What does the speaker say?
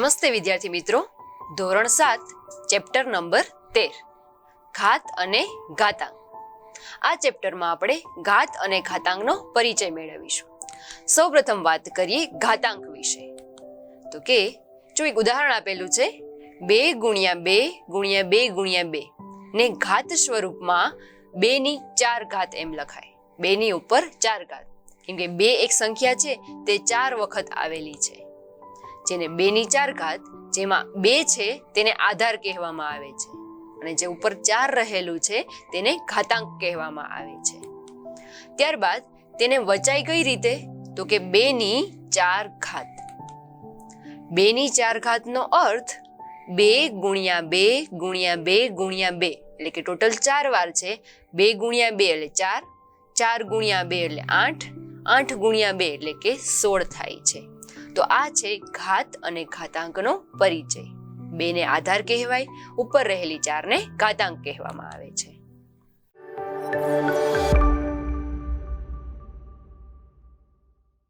નમસ્તે વિદ્યાર્થી મિત્રો, ધોરણ 7 ચેપ્ટર નંબર 13 ઘાત અને ઘાતાંક. આ ચેપ્ટરમાં આપણે ઘાત અને ઘાતાંકનો પરિચય મેળવીશું. સૌપ્રથમ વાત કરીએ ઘાતાંક વિશે. તો કે જો એક ઉદાહરણ આપેલું છે 2 ગુણ્યા 2 ગુણ્યા 2 ગુણ્યા 2 ને ઘાત સ્વરૂપમાં 2 ની 4 ઘાત એમ લખાય. 2 ની ઉપર 4 ઘાત, કેમ કે 2 એક સંખ્યા છે તે 4 વખત આવેલી છે. જેને 2 ની 4 ઘાત, જેમાં 2 છે તેને આધાર કહેવામાં આવે છે અને જે ઉપર 4 રહેલું છે તેને ઘાતાંક કહેવામાં આવે છે. ત્યારબાદ તેને વચાય કઈ રીતે? તો કે 2 ની 4 ઘાત. 2 ની 4 ઘાતનો અર્થ 2 ગુણ્યા 2 ગુણ્યા 2 ગુણ્યા 2, એટલે કે ટોટલ 4 વાર છે. 2 ગુણ્યા 2 એટલે 4, 4 ગુણ્યા 2 એટલે 8, 8 ગુણ્યા 2 એટલે કે 16 થાય છે. તો આ છે ઘાત અને ઘાતાંકનો પરિચય. 2 ને આધાર કહેવાય, ઉપર રહેલી 4 ને ઘાતાંક કહેવામાં આવે છે.